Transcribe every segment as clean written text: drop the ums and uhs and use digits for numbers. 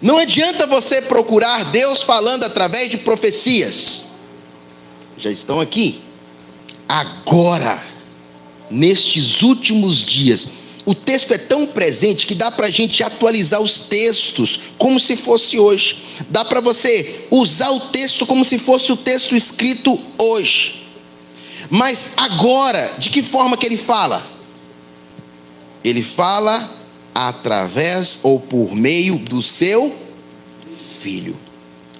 Não adianta você procurar Deus falando através de profecias. Já estão aqui. Agora, nestes últimos dias, o texto é tão presente que dá para a gente atualizar os textos como se fosse hoje. Dá para você usar o texto como se fosse o texto escrito hoje. Mas agora, de que forma que ele fala? Ele fala através ou por meio do seu Filho.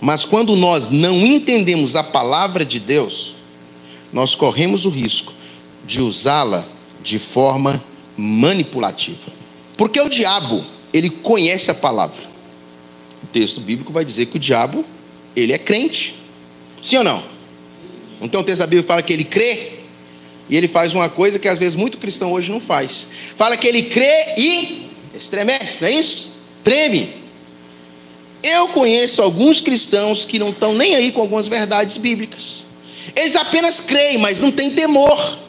Mas quando nós não entendemos a palavra de Deus, nós corremos o risco de usá-la de forma manipulativa. Porque o diabo, ele conhece a palavra. O texto bíblico vai dizer que o diabo, ele é crente. Sim ou não? Então o texto da Bíblia fala que ele crê, e ele faz uma coisa que às vezes muito cristão hoje não faz. Fala que ele crê e estremece, não é isso? Treme. Eu conheço alguns cristãos que não estão nem aí com algumas verdades bíblicas. Eles apenas creem, mas não têm temor.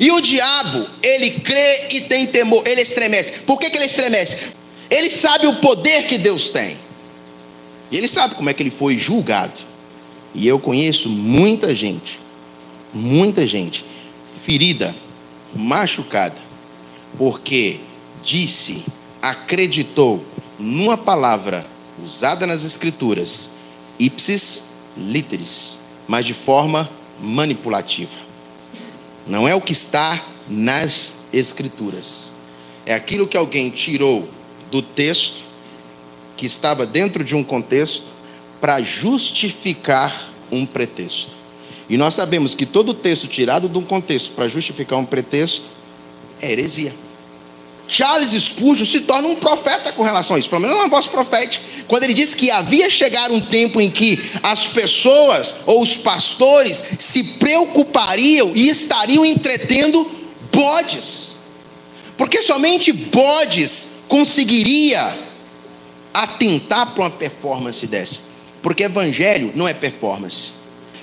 E o diabo, ele crê e tem temor, ele estremece. Por que ele estremece? Ele sabe o poder que Deus tem. E ele sabe como é que ele foi julgado. E eu conheço muita gente ferida, machucada, porque disse, acreditou numa palavra usada nas escrituras, ipsis literis, mas de forma manipulativa. Não é o que está nas escrituras, é aquilo que alguém tirou do texto, que estava dentro de um contexto, para justificar um pretexto. E nós sabemos que todo texto tirado de um contexto para justificar um pretexto é heresia. Charles Spurgeon se torna um profeta com relação a isso, pelo menos uma voz profética, quando ele disse que havia chegado um tempo em que as pessoas ou os pastores se preocupariam e estariam entretendo bodes, porque somente bodes conseguiria atentar para uma performance dessa, porque evangelho não é performance.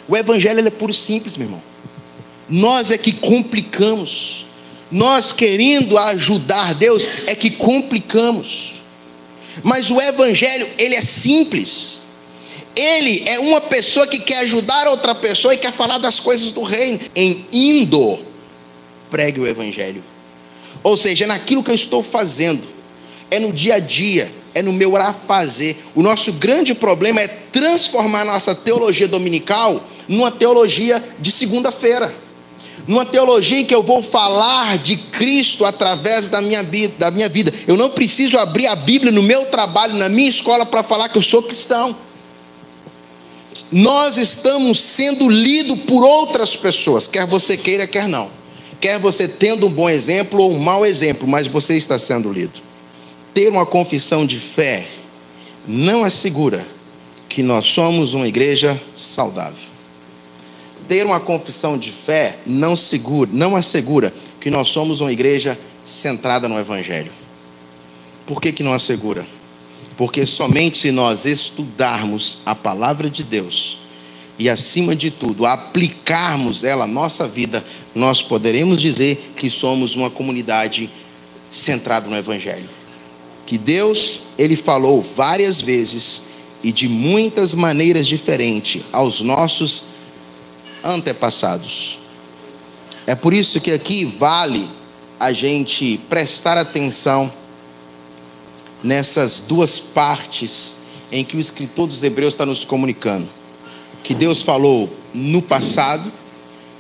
O evangelho é puro simples, meu irmão. Nós é que complicamos. Nós querendo ajudar Deus é que complicamos. Mas o evangelho, ele é simples. Ele é uma pessoa que quer ajudar outra pessoa e quer falar das coisas do reino. Em indo, pregue o evangelho. Ou seja, é naquilo que eu estou fazendo. É no dia a dia, é no meu afazer. O nosso grande problema é transformar nossa teologia dominical numa teologia de segunda-feira. Numa teologia em que eu vou falar de Cristo através da minha vida. Eu não preciso abrir a Bíblia no meu trabalho, na minha escola, para falar que eu sou cristão. Nós estamos sendo lidos por outras pessoas, quer você queira, quer não. Quer você tendo um bom exemplo ou um mau exemplo, mas você está sendo lido. Ter uma confissão de fé não assegura que nós somos uma igreja saudável. Ter uma confissão de fé não assegura que nós somos uma igreja centrada no evangelho. Por que não assegura? Porque somente se nós estudarmos a palavra de Deus e, acima de tudo, aplicarmos ela à nossa vida, nós poderemos dizer que somos uma comunidade centrada no evangelho. Que Deus, ele falou várias vezes e de muitas maneiras diferentes aos nossos antepassados. É por isso que aqui vale a gente prestar atenção nessas duas partes em que o escritor dos Hebreus está nos comunicando. Que Deus falou no passado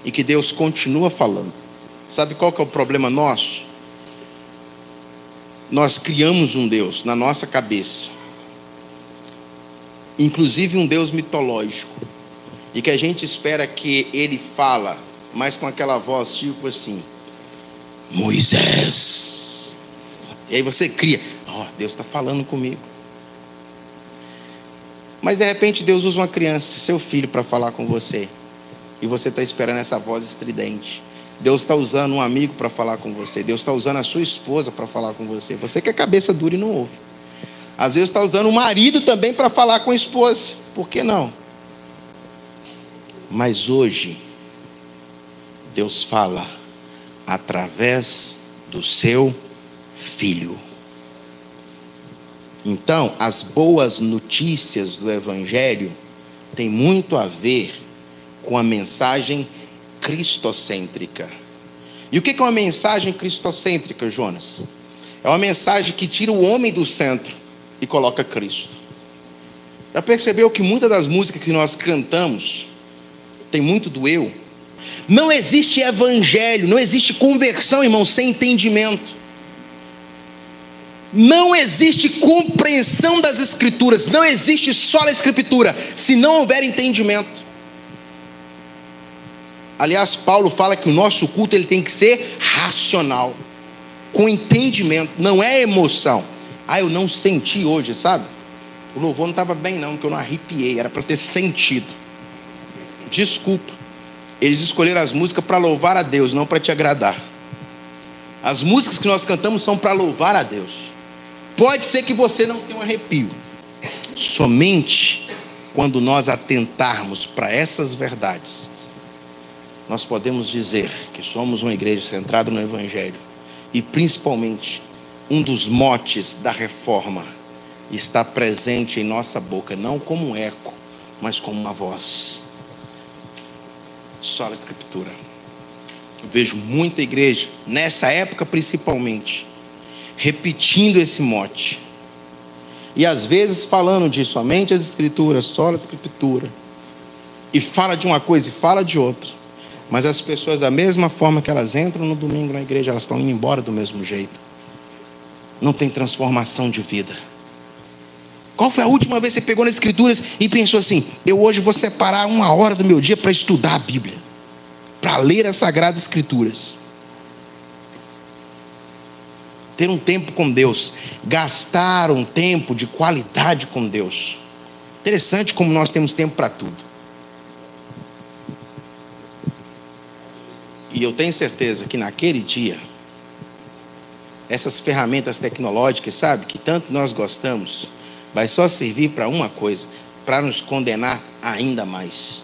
e que Deus continua falando. Sabe qual que é o problema nosso? Nós criamos um Deus na nossa cabeça, inclusive um Deus mitológico, e que a gente espera que ele fala, mas com aquela voz tipo assim, Moisés. E aí você cria, Deus está falando comigo. Mas de repente Deus usa uma criança, seu filho, para falar com você, e você está esperando essa voz estridente. Deus está usando um amigo para falar com você. Deus está usando a sua esposa para falar com você. Você que é cabeça dura e não ouve. Às vezes está usando o marido também para falar com a esposa. Por que não? Mas hoje, Deus fala através do seu Filho. Então, as boas notícias do Evangelho têm muito a ver com a mensagem cristocêntrica. E o que é uma mensagem cristocêntrica, Jonas? É uma mensagem que tira o homem do centro e coloca Cristo. Já percebeu que muitas das músicas que nós cantamos tem muito do eu? Não existe evangelho, não existe conversão, irmão, sem entendimento. Não existe compreensão das Escrituras, não existe só a Escritura, se não houver entendimento. Aliás, Paulo fala que o nosso culto ele tem que ser racional, com entendimento, não é emoção. Eu não senti hoje, sabe? O louvor não estava bem não, porque eu não arrepiei, era para ter sentido. Desculpa, eles escolheram as músicas para louvar a Deus, não para te agradar. As músicas que nós cantamos são para louvar a Deus. Pode ser que você não tenha um arrepio. Somente quando nós atentarmos para essas verdades, nós podemos dizer que somos uma igreja centrada no Evangelho. E principalmente, um dos motes da reforma está presente em nossa boca, não como um eco, mas como uma voz. Só a Escritura. Eu vejo muita igreja, nessa época principalmente, repetindo esse mote. E às vezes falando de somente as Escrituras, só a Escritura. E fala de uma coisa e fala de outra. Mas as pessoas, da mesma forma que elas entram no domingo na igreja, elas estão indo embora do mesmo jeito. Não tem transformação de vida. Qual foi a última vez que você pegou nas Escrituras e pensou assim: eu hoje vou separar 1 hora do meu dia para estudar a Bíblia, para ler as Sagradas Escrituras? Ter um tempo com Deus, gastar um tempo de qualidade com Deus. Interessante como nós temos tempo para tudo. E eu tenho certeza que naquele dia, essas ferramentas tecnológicas, sabe, que tanto nós gostamos, vai só servir para uma coisa: para nos condenar ainda mais.